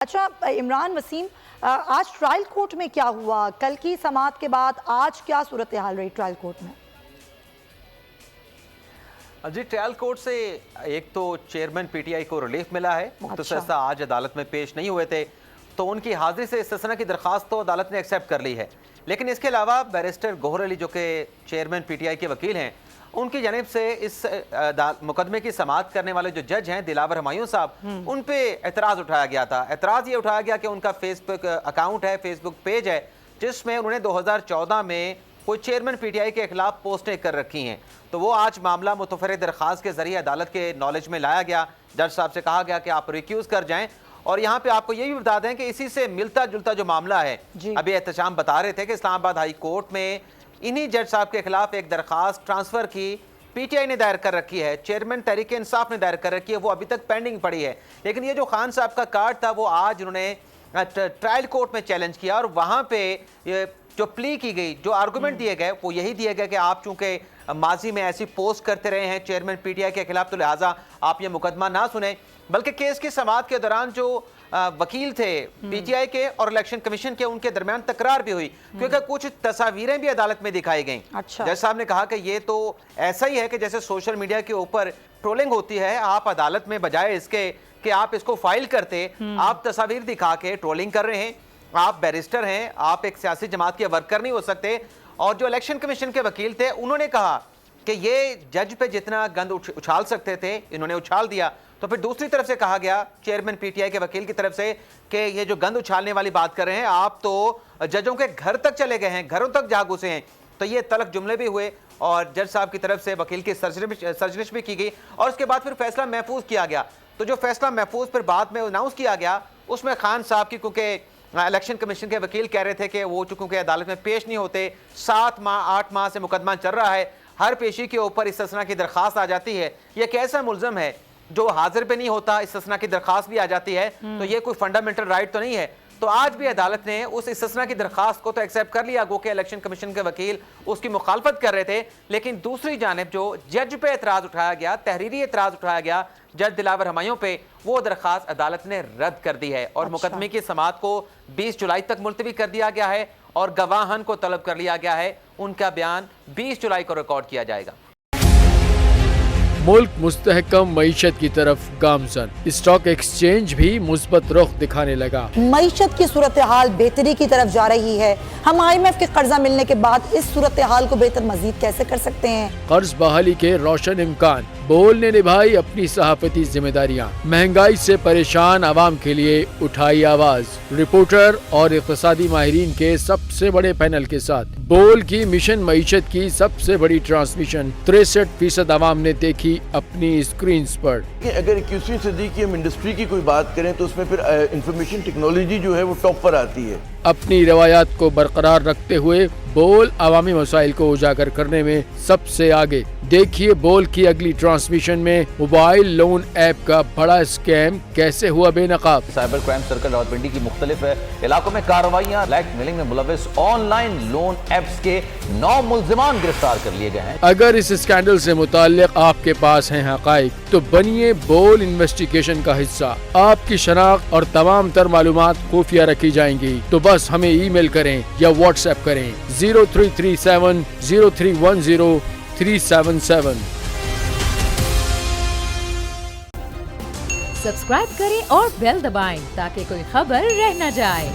اچھا عمران وسیم، آج trial court میں کیا ہوا؟ کل کی سماعت کے بعد آج کیا صورتحال رہی ٹرائل کورٹ میں؟ جی ٹرائل کورٹ سے ایک تو چیئرمین پی ٹی آئی کو ریلیف ملا ہے، مختصر سا آج عدالت میں پیش نہیں ہوئے تھے تو ان کی حاضری سے استثناء کی درخواست تو عدالت نے ایکسیپٹ کر لی ہے، لیکن اس کے علاوہ بیرسٹر گوہر علی جو کہ چیئرمین پی ٹی آئی کے وکیل ہیں، ان کی جانب سے اس مقدمے کی سماعت کرنے والے جو جج ہیں دلاور ہمایوں صاحب، ان پہ اعتراض اٹھایا گیا تھا۔ اعتراض یہ اٹھایا گیا کہ ان کا فیس بک اکاؤنٹ ہے، فیس بک پیج ہے، جس میں انہوں نے 2014 میں کوئی چیئرمین پی ٹی آئی کے خلاف پوسٹیں کر رکھی ہیں، تو وہ آج معاملہ متفرد درخواست کے ذریعے عدالت کے نالج میں لایا گیا۔ جج صاحب سے کہا گیا کہ آپ ریکیوز کر جائیں، اور یہاں پہ آپ کو یہ بھی بتا دیں کہ اسی سے ملتا جلتا جو معاملہ ہے، ابھی احتشام بتا رہے تھے کہ اسلام آباد ہائی کورٹ میں انہی جج صاحب کے خلاف ایک درخواست ٹرانسفر کی پی ٹی آئی نے دائر کر رکھی ہے، چیئرمین تحریک انصاف نے دائر کر رکھی ہے، وہ ابھی تک پینڈنگ پڑی ہے، لیکن یہ جو خان صاحب کا کارڈ تھا وہ آج انہوں نے ٹرائل کورٹ میں چیلنج کیا، اور وہاں پہ جو پلی کی گئی، جو آرگومنٹ دیے گئے وہ یہی دیے گئے کہ آپ چونکہ ماضی میں ایسی پوسٹ کرتے رہے ہیں چیئرمین پی ٹی آئی کے خلاف، تو لہٰذا آپ یہ مقدمہ نہ سنیں، بلکہ کیس کی سماعت کے دوران جو وکیل تھے پی ٹی آئی کے اور الیکشن کمیشن کے، ان کے درمیان تکرار بھی ہوئی، کیونکہ کچھ تصاویریں بھی عدالت میں دکھائی گئیں۔ جج صاحب نے کہا کہ یہ تو ایسا ہی ہے کہ جیسے سوشل میڈیا کے اوپر ٹرولنگ ہوتی ہے، آپ عدالت میں بجائے اس کے کہ آپ اس کو فائل کرتے، آپ تصاویر دکھا کے ٹرولنگ کر رہے ہیں، آپ بیرسٹر ہیں، آپ ایک سیاسی جماعت کے ورکر نہیں ہو سکتے۔ اور جو الیکشن کمیشن کے وکیل تھے انہوں نے کہا کہ یہ جج پہ جتنا گند اچھال سکتے تھے انہوں نے اچھال دیا، تو پھر دوسری طرف سے کہا گیا چیئرمین پی ٹی آئی کے وکیل کی طرف سے کہ یہ جو گند اچھالنے والی بات کر رہے ہیں، آپ تو ججوں کے گھر تک چلے گئے ہیں، گھروں تک جا گھسے ہیں، تو یہ تلخ جملے بھی ہوئے، اور جج صاحب کی طرف سے وکیل کی سرزنش بھی کی گئی، اور اس کے بعد پھر فیصلہ محفوظ کیا گیا۔ تو جو فیصلہ محفوظ پھر بعد میں اناؤنس کیا گیا، اس میں خان صاحب کی، کیونکہ الیکشن کمیشن کے وکیل کہہ رہے تھے کہ وہ چونکہ عدالت میں پیش نہیں ہوتے، 7 ماہ 8 ماہ سے مقدمہ چل رہا ہے، ہر پیشی کے اوپر استثناء کی درخواست آ جاتی ہے، یہ ایک ایسا ملزم ہے جو حاضر پہ نہیں ہوتا، استثناء کی درخواست بھی آ جاتی ہے، تو یہ کوئی فنڈامنٹل رائٹ تو نہیں ہے۔ تو آج بھی عدالت نے اس استثناء کی درخواست کو تو ایکسیپٹ کر لیا، گو کہ الیکشن کمیشن کے وکیل اس کی مخالفت کر رہے تھے، لیکن دوسری جانب جو جج پہ اعتراض اٹھایا گیا، تحریری اعتراض اٹھایا گیا جج دلاور ہمایوں پہ، وہ درخواست عدالت نے رد کر دی ہے، اور مقدمے کی سماعت کو 20 جولائی تک ملتوی کر دیا گیا ہے، اور گواہان کو طلب کر لیا گیا ہے، ان کا بیان 20 جولائی کو ریکارڈ کیا جائے گا۔ ملک مستحکم معیشت کی طرف گامزن، اسٹاک ایکسچینج بھی مثبت رخ دکھانے لگا۔ معیشت کی صورتحال بہتری کی طرف جا رہی ہے، ہم آئی ایم ایف کے قرضہ ملنے کے بعد اس صورتحال کو بہتر مزید کیسے کر سکتے ہیں؟ قرض بحالی کے روشن امکان، بول نے نبھائی اپنی صحافتی ذمہ داریاں، مہنگائی سے پریشان عوام کے لیے اٹھائی آواز، رپورٹر اور اقتصادی ماہرین کے سب سے بڑے پینل کے ساتھ بول کی مشن معیشت کی سب سے بڑی ٹرانسمیشن 63% عوام نے دیکھی اپنی اسکرینز پر۔ اگر 21ویں صدی کی ہم انڈسٹری کی کوئی بات کریں تو اس میں پھر انفارمیشن ٹیکنالوجی جو ہے وہ ٹاپ پر آتی ہے۔ اپنی روایات کو برقرار رکھتے ہوئے بول عوامی مسائل کو اجاگر کرنے میں سب سے آگے۔ دیکھیے بول کی اگلی ٹرانسمیشن میں موبائل لون ایپ کا بڑا اسکیم کیسے ہوا بے نقاب۔ سائبر کرائم سرکل راولپنڈی کی مختلف علاقوں میں کارروائیاں، بلیک میلنگ میں ملوث آن لائن لون ایپس کے 9 ملزمان گرفتار کر لیے گئے ہیں۔ اگر اس اسکینڈل سے متعلق آپ کے پاس ہیں حقائق تو بنیے بول انویسٹیگیشن کا حصہ۔ آپ کی شناخت اور تمام تر معلومات خفیہ رکھی جائیں گی، تو بس ہمیں ای میل کریں یا واٹس ایپ کریں 0337 0310 377۔ سبسکرائب کریں اور بیل دبائیں تاکہ کوئی خبر رہ نہ جائے۔